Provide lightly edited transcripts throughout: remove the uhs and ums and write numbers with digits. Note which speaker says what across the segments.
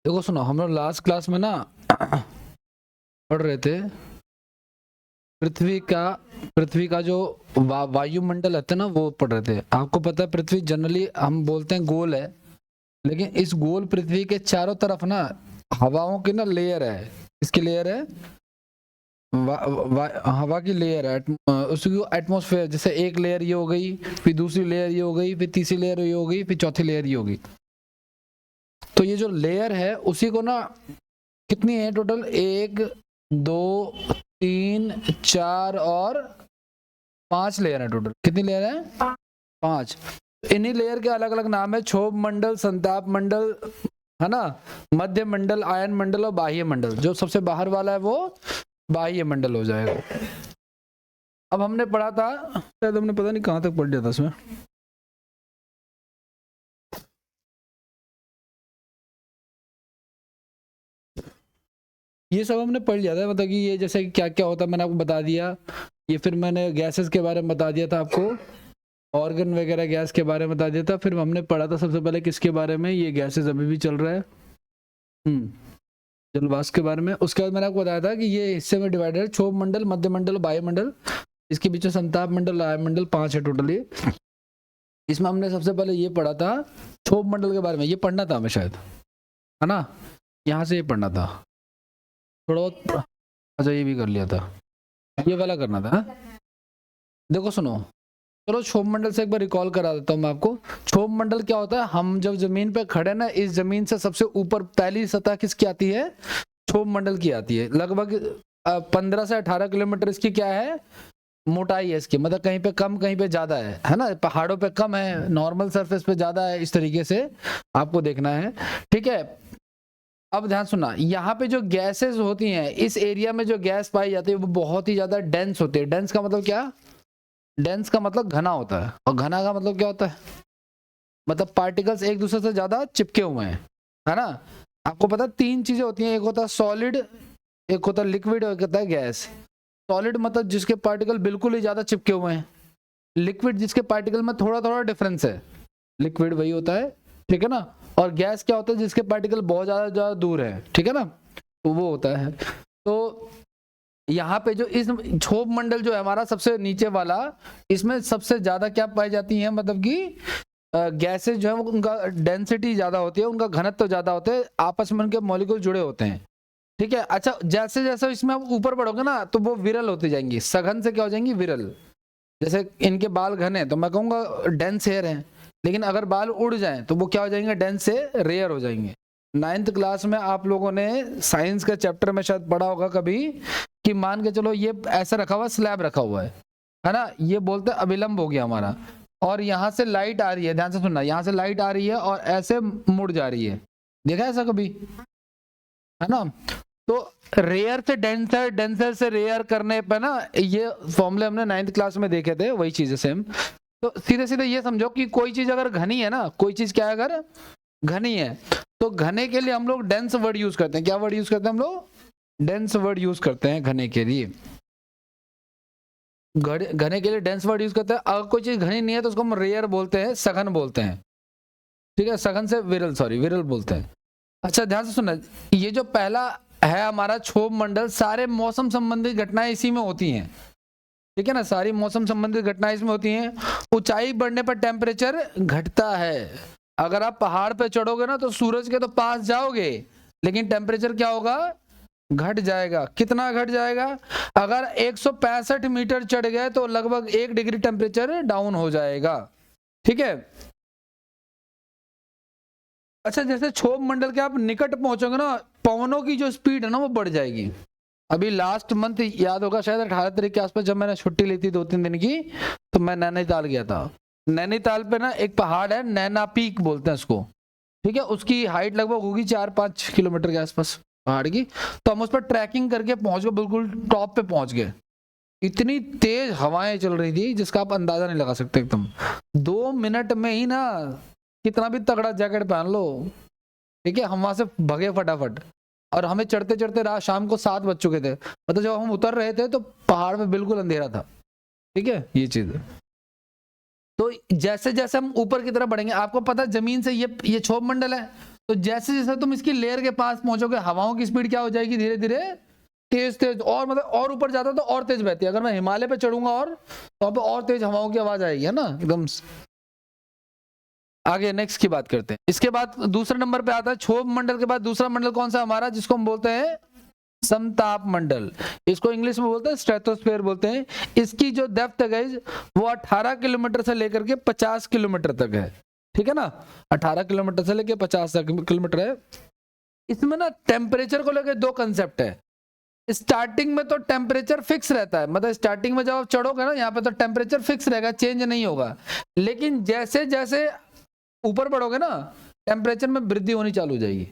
Speaker 1: देखो सुनो, हम लोग लास्ट क्लास में ना पढ़ रहे थे पृथ्वी का जो वायुमंडल है ना, वो पढ़ रहे थे। आपको पता है पृथ्वी जनरली हम बोलते हैं गोल है, लेकिन इस गोल पृथ्वी के चारों तरफ ना हवाओं की ना लेयर है। इसकी लेयर है हवा की लेयर है, उसकी एटमॉस्फेयर। जैसे एक लेयर ये हो गई, फिर दूसरी लेयर ये हो गई, फिर तीसरी लेयर ये हो गई, फिर चौथी लेयर ये हो गई। तो ये जो लेयर है उसी को ना, कितनी है टोटल, 1 2 3 4 और 5 लेयर है टोटल। कितनी लेयर है? 5। इन्हीं लेयर के अलग अलग नाम है, क्षोभ मंडल, संताप मंडल, है ना, मध्य मंडल, आयन मंडल और बाह्य मंडल। जो सबसे बाहर वाला है वो बाह्य मंडल हो जाएगा। अब हमने पढ़ा था, शायद हमने पता नहीं कहां तक पढ़ लिया था इसमें। ये सब हमने पढ़ लिया था, मतलब कि ये जैसे क्या क्या होता है मैंने आपको बता दिया। ये फिर मैंने गैसेस के बारे में बता दिया था आपको, ऑर्गन वगैरह गैस के बारे में बता दिया था। फिर हमने पढ़ा था सबसे पहले किसके बारे में, ये गैसेस अभी भी चल रहा है, जलवाष्प के बारे में। उसके बाद मैंने आपको बताया था कि ये हिस्से में डिवाइडेड है, क्षोभ मंडल, मध्य मंडल, वायुमंडल। इसके बीच में संताप मंडल, वायुमंडल, 5 है टोटल। ये इसमें हमने सबसे पहले ये पढ़ा था क्षोभ मंडल के बारे में। ये पढ़ना था हमें शायद, है ना, यहाँ से ये पढ़ना था थोड़ा बहुत। अच्छा ये भी कर लिया था, ये वाला करना था। देखो सुनो, चलो क्षोभ मंडल से एक बार रिकॉल करा देता हूँ मैं आपको। क्षोभ मंडल क्या होता है? हम जब जमीन पे खड़े ना, इस जमीन से सबसे ऊपर पहली सतह किसकी आती है? क्षोभ मंडल की आती है। लगभग 15 से 18 किलोमीटर इसकी क्या है, मोटाई है इसकी। मतलब कहीं पे कम कहीं पे ज्यादा है ना, पहाड़ों पे कम है, नॉर्मल सरफेस पे ज्यादा है। इस तरीके से आपको देखना है, ठीक है। अब ध्यान सुनना, यहाँ पे जो गैसेस होती हैं, इस एरिया में जो गैस पाई जाती है वो बहुत ही ज्यादा डेंस होती है। डेंस का मतलब क्या? डेंस का मतलब घना होता है, और घना का मतलब क्या होता है? मतलब पार्टिकल्स एक दूसरे से ज्यादा चिपके हुए हैं, है ना। आपको पता है 3 चीजें होती हैं, एक होता है सॉलिड, एक होता है लिक्विड और एक होता है गैस। सॉलिड मतलब जिसके पार्टिकल बिल्कुल ही ज्यादा चिपके हुए हैं, लिक्विड जिसके पार्टिकल में थोड़ा थोड़ा डिफरेंस है, लिक्विड वही होता है, ठीक है ना। और गैस क्या होता है? जिसके पार्टिकल बहुत ज्यादा दूर है, ठीक है ना, तो वो होता है। तो यहाँ पे जो इस क्षोभ मंडल जो है हमारा सबसे नीचे वाला, इसमें सबसे ज्यादा क्या पाई जाती है, मतलब कि गैसेस जो है वो उनका डेंसिटी ज्यादा होती है, उनका घनत्व तो ज्यादा होते हैं, आपस में उनके मॉलिक्यूल जुड़े होते हैं, ठीक है। अच्छा जैसे जैसे इसमें आप ऊपर बढ़ोगे ना तो वो विरल होती जाएंगी, सघन से क्या हो जाएंगी, विरल। जैसे इनके बाल घने तो मैं कहूंगा डेंस हेयर है, लेकिन अगर बाल उड़ जाएं तो वो क्या हो जाएंगे, डेंस से रेयर हो जाएंगे। 9th क्लास में आप लोगों ने साइंस के चैप्टर में शायद पढ़ा होगा कभी, कि मान के चलो ये ऐसा रखा हुआ, स्लैब रखा हुआ है ना, ये बोलते हैं अभिलंब हो गया हमारा, और यहाँ से लाइट आ रही है, ध्यान से सुनना, यहाँ से लाइट आ रही है और ऐसे मुड़ जा रही है। देखा ऐसा कभी, है ना। तो रेयर से डेंसर, डेंसर से रेयर करने पे ना, ये फॉर्मूले हमने 9th क्लास में देखे थे, वही चीज है सेम। तो सीधे सीधे ये समझो कि कोई चीज अगर घनी है ना, कोई चीज क्या है अगर घनी है, तो घने के लिए हम लोग डेंस वर्ड यूज करते हैं। क्या वर्ड यूज करते हैं हम लोग? डेंस वर्ड यूज करते हैं घने के लिए। घने के लिए डेंस वर्ड यूज करते हैं। अगर कोई चीज घनी नहीं है तो उसको हम रेयर बोलते हैं, सघन बोलते हैं, ठीक है। सघन से विरल, सॉरी विरल बोलते हैं। अच्छा ध्यान से सुनना, ये जो पहला है हमारा क्षोभ मंडल, सारे मौसम संबंधित घटनाएं इसी में होती हैं, ठीक है ना, सारी मौसम संबंधित घटनाएं इसमें होती हैं। ऊंचाई बढ़ने पर टेम्परेचर घटता है। अगर आप पहाड़ पे चढ़ोगे ना तो सूरज के तो पास जाओगे, लेकिन टेम्परेचर क्या होगा, घट जाएगा। कितना घट जाएगा? अगर 165 मीटर चढ़ गए तो लगभग 1 डिग्री टेम्परेचर डाउन हो जाएगा, ठीक है। अच्छा जैसे क्षोभ मंडल के आप निकट पहुंचोगे ना, पवनों की जो स्पीड है ना वो बढ़ जाएगी। अभी लास्ट मंथ याद होगा शायद 18 तारीख के आसपास, जब मैंने छुट्टी ली थी 2-3 दिन की, तो मैं नैनीताल गया था। नैनीताल पे ना एक पहाड़ है, नैना पीक बोलते हैं उसको, ठीक है। उसकी हाइट लगभग होगी 4-5 किलोमीटर के आसपास पहाड़ की। तो हम उस पर ट्रैकिंग करके पहुंच गए, बिल्कुल टॉप पे पहुंच गए। इतनी तेज हवाएं चल रही थी जिसका आप अंदाजा नहीं लगा सकते एकदम। 2 मिनट में ही ना, कितना भी तगड़ा जैकेट पहन लो, ठीक है, हम वहां से भगे फटाफट। और हमें चढ़ते चढ़ते रात शाम को 7 बज चुके थे। मतलब जब हम उतर रहे थे तो पहाड़ में बिल्कुल अंधेरा था, ठीक है, ये चीज है। तो जैसे जैसे हम ऊपर की तरफ बढ़ेंगे, आपको पता है जमीन से ये क्षोभ मंडल है, तो जैसे जैसे तुम इसकी लेयर के पास पहुंचोगे हवाओं की स्पीड क्या हो जाएगी, धीरे धीरे तेज तेज, और मतलब और ऊपर जाता तो और तेज बहती है। अगर मैं हिमालय पे चढ़ूंगा और तो वहां पे और तेज हवाओं की आवाज आएगी, है ना एकदम। आगे नेक्स्ट की बात करते हैं। इसके बाद दूसरे नंबर पे आता है क्षोभ मंडल के बाद दूसरा मंडल कौन सा हमारा, जिसको हम बोलते हैं समताप मंडल। इसको इंग्लिश में बोलते हैं स्ट्रेटोस्फेयर बोलते हैं। इसकी जो डेप्थ है गाइस वो 18 किलोमीटर से लेकर के 50 किलोमीटर तक है, ठीक है ना। 18 किलोमीटर से लेकर 50 किलोमीटर है। इसमें ना टेम्परेचर को लेकर दो कंसेप्ट है। स्टार्टिंग में तो टेम्परेचर फिक्स रहता है, मतलब स्टार्टिंग में जब आप चढ़ोगे ना यहाँ पे तो टेम्परेचर फिक्स रहेगा, चेंज नहीं होगा। लेकिन जैसे जैसे ऊपर बढ़ोगे ना टेम्परेचर में वृद्धि होनी चालू हो जाएगी।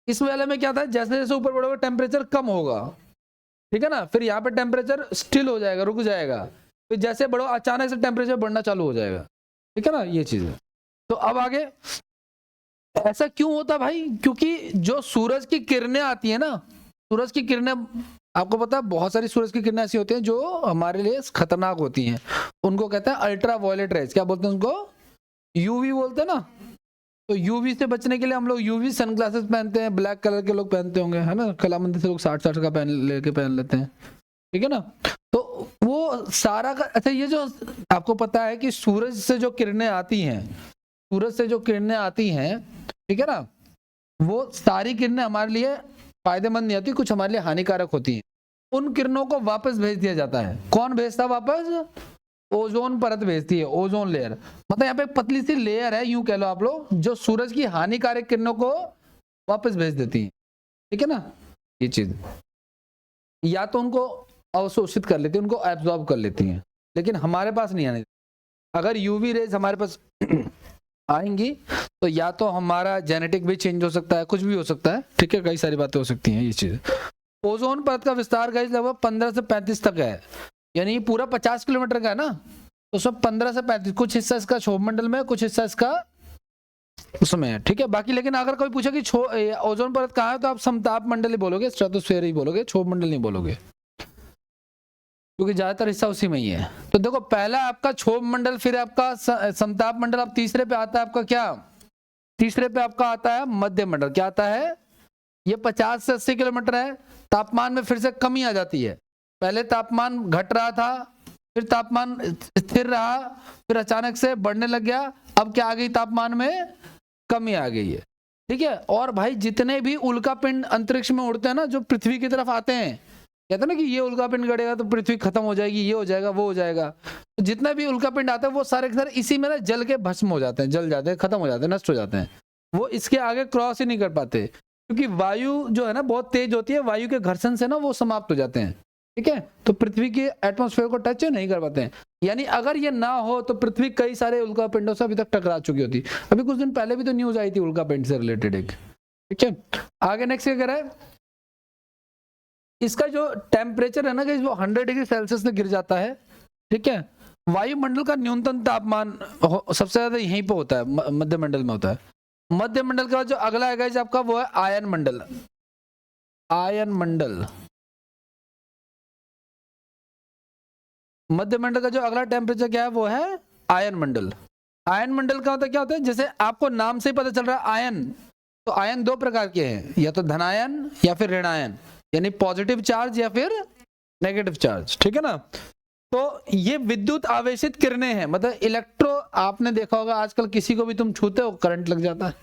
Speaker 1: इस वाले में क्या था, जैसे जैसे ऊपर बढ़ोगे टेम्परेचर कम होगा, ठीक है ना। फिर यहाँ पे टेम्परेचर स्टिल हो जाएगा, रुक जाएगा। फिर जैसे बढ़ो अचानक से टेम्परेचर बढ़ना चालू हो जाएगा, ठीक है ना, ये चीज है। तो अब आगे ऐसा क्यों होता भाई, क्योंकि जो सूरज की किरणें आती है ना, सूरज की किरणें आपको पता है बहुत सारी सूरज की किरणें ऐसी होती हैं जो हमारे लिए खतरनाक होती हैं। उनको कहते हैं अल्ट्रा वायलेट रेज, क्या बोलते हैं उनको, यूवी बोलते हैं ना। तो यूवी से बचने के लिए हम लोग यूवी सनग्लासेस पहनते हैं, ब्लैक कलर के लोग पहनते होंगे, है ना, कला मंदिर से लोग 60 का पहन लेते हैं, ठीक है ना। तो वो सारा का अच्छा, ये जो आपको पता है कि सूरज से जो किरणें आती हैं, सूरज से जो किरणें आती हैं, ठीक है ना, वो सारी किरणें हमारे लिए फायदेमंद नहीं होती, कुछ हमारे लिए हानिकारक होती हैं। उन किरणों को वापस भेज दिया जाता है। कौन भेजता है वापस, ओजोन परत भेजती है, ओजोन लेयर। मतलब यहाँ पे एक पतली सी लेयर है, यूं कह लो आप लोग, जो सूरज की हानिकारक किरणों को वापस भेज देती है, ठीक है ना। ये चीज या तो उनको अवशोषित कर लेती है, उनको एब्जॉर्ब कर लेती हैं, लेकिन हमारे पास नहीं आने। अगर यूवी रेज हमारे पास आएंगी तो या तो हमारा जेनेटिक भी चेंज हो सकता है, कुछ भी हो सकता है, ठीक है, कई सारी बातें हो सकती हैं ये चीज। ओजोन परत का विस्तार गाइस लगभग 15 से 35 तक है, यानी पूरा 50 किलोमीटर का है ना, तो सब 15 से 35, कुछ हिस्सा इसका क्षोभ मंडल में, कुछ हिस्सा इसका उसमें है, ठीक है। बाकी लेकिन अगर कोई पूछे कि ओजोन परत कहाँ है तो आप समताप मंडल ही बोलोगे, स्ट्रेटोस्फीयर ही बोलोगे, क्षोभ मंडल नहीं बोलोगे, क्योंकि ज्यादातर हिस्सा उसी में ही है। तो देखो पहला आपका क्षोभ मंडल, फिर आपका समताप मंडल, अब तीसरे पे आता है आपका क्या, तीसरे पे आपका आता है मध्य मंडल। क्या आता है, ये 50 से 80 किलोमीटर है। तापमान में फिर से कमी आ जाती है, पहले तापमान घट रहा था, फिर तापमान स्थिर रहा, फिर अचानक से बढ़ने लग गया, अब क्या आ गई, तापमान में कमी आ गई है, ठीक है। और भाई जितने भी उल्का पिंड अंतरिक्ष में उड़ते हैं ना, जो पृथ्वी की तरफ आते हैं, कहते हैं ना कि ये उल्का पिंड गड़ेगा तो पृथ्वी खत्म हो जाएगी, ये हो जाएगा, वो हो जाएगा, तो जितना भी उल्का पिंड आता है वो सारे के सारे इसी में ना जल के भस्म हो जाते हैं, जल जाते हैं, खत्म हो जाते हैं, नष्ट हो जाते हैं। वो इसके आगे क्रॉस ही नहीं कर पाते, क्योंकि वायु जो है ना बहुत तेज होती है, वायु के घर्षण से ना वो समाप्त हो जाते हैं, ठीक है। तो पृथ्वी के एटमॉस्फेयर को टच नहीं कर पाते हैं। यानी अगर ये ना हो तो पृथ्वी कई सारे उल्का पिंडों से अभी तक टकरा चुकी होती। अभी कुछ दिन पहले भी तो न्यूज आई थी उल्का पिंड से रिलेटेड एक, ठीक है। आगे नेक्स्ट क्या कह रहा है, इसका जो टेम्परेचर है ना कि वो 100 डिग्री सेल्सियस से गिर जाता है, ठीक है। वायुमंडल का न्यूनतम तापमान सबसे ज्यादा यहीं पे होता है, मध्य मंडल में होता है। मध्य मंडल का जो अगला है गाइस आपका वो है आयन मंडल। आयन मंडल, मध्य मंडल का जो अगला टेम्परेचर क्या है वो है आयन मंडल। आयन मंडल का होता क्या होता है, जैसे आपको नाम से ही पता चल रहा है आयन, तो आयन दो प्रकार के हैं, या तो धनायन या फिर ऋणायन, यानी पॉजिटिव चार्ज या फिर नेगेटिव चार्ज, ठीक है ना। तो ये विद्युत आवेशित किरणें हैं, मतलब इलेक्ट्रो, आपने देखा होगा आजकल किसी को भी तुम छूते हो करंट लग जाता है,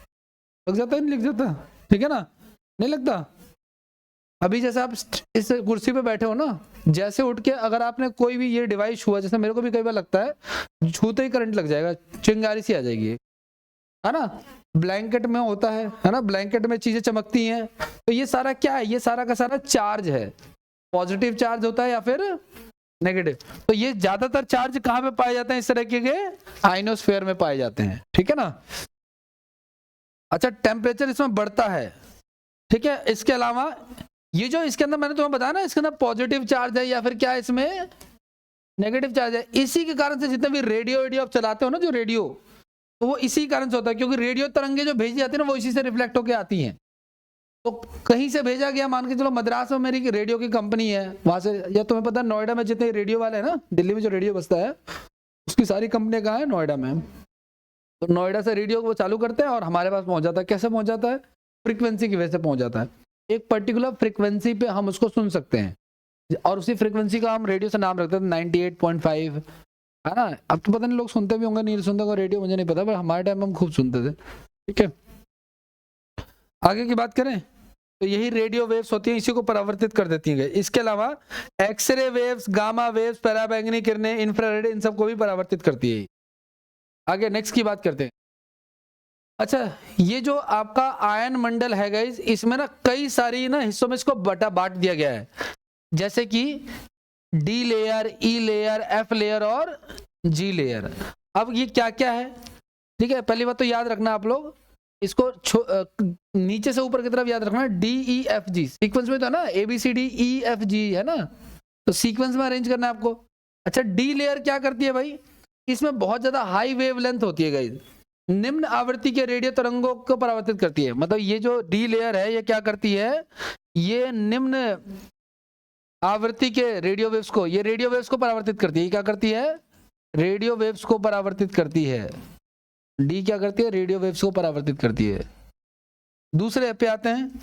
Speaker 1: लग जाता है नहीं लग जाता, ठीक है ना, नहीं लगता। अभी जैसे आप इस कुर्सी पे बैठे हो ना, जैसे उठ के अगर आपने कोई भी ये डिवाइस छुआ, जैसे मेरे को भी कई बार लगता है, छूते ही करंट लग जाएगा, चिंगारी सी आ जाएगी, है ना। ब्लैंकेट में होता है ना, ब्लैंकेट में चीजें चमकती हैं, तो ये सारा क्या है, ये सारा का सारा चार्ज है, पॉजिटिव चार्ज होता है या फिर नेगेटिव। तो ये ज्यादातर चार्ज कहाँ पे पाए जाते हैं, इस तरह के आइनोस्फेयर में पाए जाते हैं, ठीक है ना। अच्छा, टेम्परेचर इसमें बढ़ता है, ठीक है। इसके अलावा ये जो इसके अंदर मैंने तुम्हें बताया ना, इसके अंदर पॉजिटिव चार्ज है या फिर क्या है इसमें नेगेटिव चार्ज है। इसी के कारण से जितने भी रेडियो आप चलाते हो ना, जो रेडियो, तो वो इसी कारण से होता है, क्योंकि रेडियो तरंगे जो भेजी जाती है ना वो इसी से रिफ्लेक्ट होकर आती हैं। तो कहीं से भेजा गया, मान के चलो मद्रास में मेरी रेडियो की कंपनी है, वहां से, या तुम्हें पता है नोएडा में जितने रेडियो वाले हैं ना, दिल्ली में जो रेडियो बजता है उसकी सारी कंपनियां कहाँ है, नोएडा में। तो नोएडा से रेडियो वो चालू करते हैं और हमारे पास पहुंच जाता है। कैसे पहुंच जाता है, फ्रीक्वेंसी की वजह से पहुंच जाता है। एक पर्टिकुलर फ्रीक्वेंसी पे हम उसको सुन सकते हैं और उसी फ्रीक्वेंसी का हम रेडियो से नाम रखते हैं 98.5, है ना। अब तो पता नहीं लोग सुनते भी होंगे नहीं सुनते होंगे रेडियो, मुझे नहीं पता, पर हमारे टाइम में हम खूब सुनते थे। ठीक है, आगे की बात करें तो यही रेडियो वेव्स होती हैं, इसी को परावर्तित कर देती हैं। इसके अलावा एक्सरे वेव्स, गामा वेव्स, पराबैंगनी किरणें, इंफ्रारेड, इन सबको भी परावर्तित करती है। आगे नेक्स्ट की बात करते हैं। अच्छा, ये जो आपका आयन मंडल है गाइस, इसमें ना कई सारी ना हिस्सों में इसको बांट दिया गया है, जैसे कि डी लेयर, ई लेयर, एफ लेयर और जी लेयर। अब ये क्या क्या है, ठीक है, पहली बात तो याद रखना आप लोग इसको नीचे से ऊपर की तरफ याद रखना, D E F G sequence में तो है ना, A B C D E F G है ना, तो सीक्वेंस में अरेंज करना है आपको। अच्छा, डी लेयर क्या करती है भाई, इसमें बहुत ज्यादा हाई वेव लेंथ होती है गाइस, निम्न आवृत्ति के रेडियो तरंगों को परावर्तित करती है। मतलब ये जो डी लेयर है ये क्या करती है, ये निम्न आवृत्ति के रेडियो वेव्स को, ये रेडियो वेव्स को परावर्तित करती है। ये क्या करती है, रेडियो वेव्स को परावर्तित करती है। डी क्या करती है, रेडियो वेव्स को परावर्तित करती है। दूसरे पे आते हैं,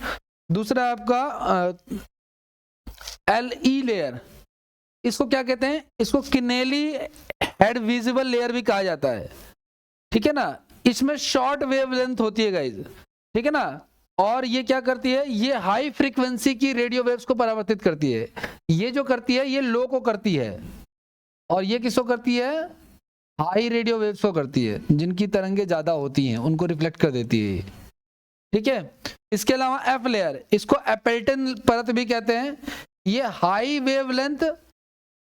Speaker 1: दूसरा आपका एल ई लेयर, इसको क्या कहते हैं, इसको किनेली हेड विजिबल लेयर भी कहा जाता है। ठीक है ना, इसमें शॉर्ट वेव लेंथ होती है गाइज, ठीक है ना, और ये क्या करती है, ये हाई फ्रीक्वेंसी की रेडियो वेव्स को परावर्तित करती है। ये जो करती है ये लो को करती है, और ये किसको करती है, हाई रेडियो वेव्स को करती है, जिनकी तरंगे ज्यादा होती हैं उनको रिफ्लेक्ट कर देती है। ठीक है, इसके अलावा एफ लेयर, इसको एपेल्टन परत भी कहते हैं, ये हाई वेव लेंथ,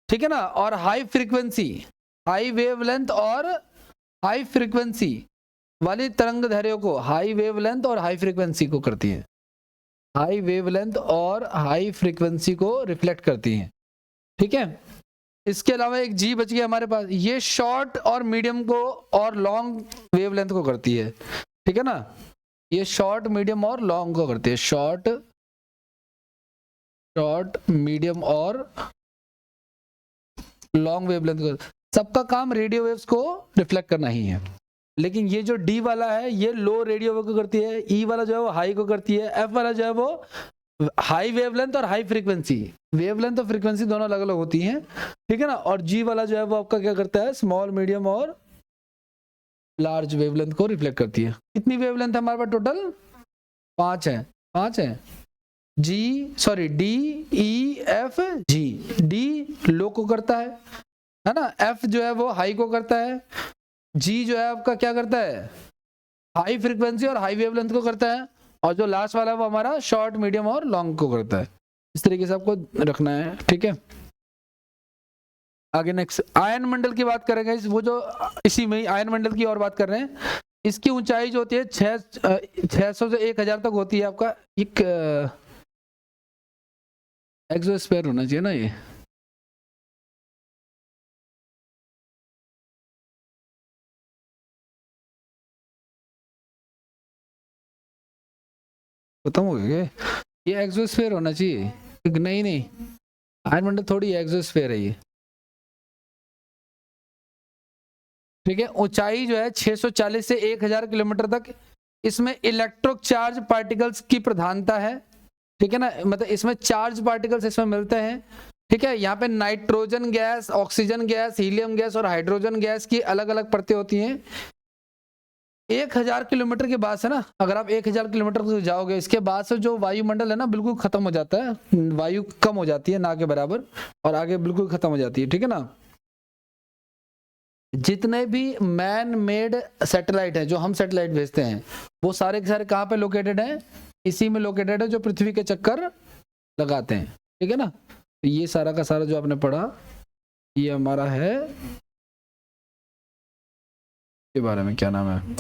Speaker 1: ठीक है ना, और high frequency, high wave length और हाई फ्रीक्वेंसी वाली तरंग दैर्ध्यों को, हाई वेव लेंथ और हाई फ्रीक्वेंसी को करती है, हाई वेव लेंथ और हाई फ्रीक्वेंसी को रिफ्लेक्ट करती हैं। ठीक है, इसके अलावा एक जी बच गया हमारे पास, ये शॉर्ट और मीडियम को और लॉन्ग वेव लेंथ को करती है। ठीक है ना, ये शॉर्ट, मीडियम और लॉन्ग को करती है, शॉर्ट, मीडियम और लॉन्ग वेवलेंथ को। सबका काम रेडियो वेव्स को रिफ्लेक्ट करना ही है, लेकिन ये जो डी वाला है ये लो रेडियो वेव को करती है, ई वाला जो है वो हाई को करती है, एफ वाला जो है वो हाई वेवलेंथ और हाई फ्रीक्वेंसी, वेवलेंथ और फ्रीक्वेंसी दोनों अलग अलग होती हैं। ठीक है ना, और जी वाला जो है वो आपका क्या करता है, स्मॉल, मीडियम और लार्ज वेवलेंथ को रिफ्लेक्ट करती है। कितनी वेवलेंथ है हमारे पास टोटल, 5 है, 5 है, G sorry D E F G. D लो को करता है ना, एफ जो है वो हाई को करता है, जी जो है आपका क्या करता है, हाई फ्रीक्वेंसी और हाई वेवलेंथ को करता है, और जो लास्ट वाला है वो हमारा शॉर्ट, मीडियम और लॉन्ग को करता है। इस तरीके से आपको रखना है। ठीक है, आगे नेक्स्ट आयन मंडल की बात करेंगे, वो जो इसी में आयन मंडल की और बात कर रहे हैं। इसकी ऊंचाई जो होती है 600 से 1000 तक होती है। आपका एक एक्सोस्फीयर होना चाहिए ना, ये खत्म हो गया, ये एक्सोस्फीयर होना चाहिए। नहीं नहीं, आयन मंडल थोड़ी एक्सोस्फीयर है ये। ठीक है, ऊंचाई जो है 640 से 1000 किलोमीटर तक, इसमें इलेक्ट्रो चार्ज पार्टिकल्स की प्रधानता है। ठीक है ना, मतलब इसमें चार्ज पार्टिकल्स इसमें मिलते हैं। ठीक है, यहाँ पे nitrogen gas, oxygen gas, helium gas और हाइड्रोजन गैस की अलग अलग परतें होती हैं। 1000 किलोमीटर के बाद से ना, अगर आप 1000 किलोमीटर तक जाओगे, इसके बाद से जो वायुमंडल है ना बिल्कुल खत्म हो जाता है, वायु कम हो जाती है ना के बराबर, और आगे बिल्कुल खत्म हो जाती है। ठीक है ना, जितने भी मैन मेड सैटेलाइट हैं, जो हम सैटेलाइट भेजते हैं, वो सारे के सारे कहाँ पे लोकेटेड हैं, इसी में लोकेटेड है जो पृथ्वी के चक्कर लगाते हैं। ठीक है ना, तो ये सारा का सारा जो आपने पढ़ा ये हमारा है, के बारे में क्या नाम है,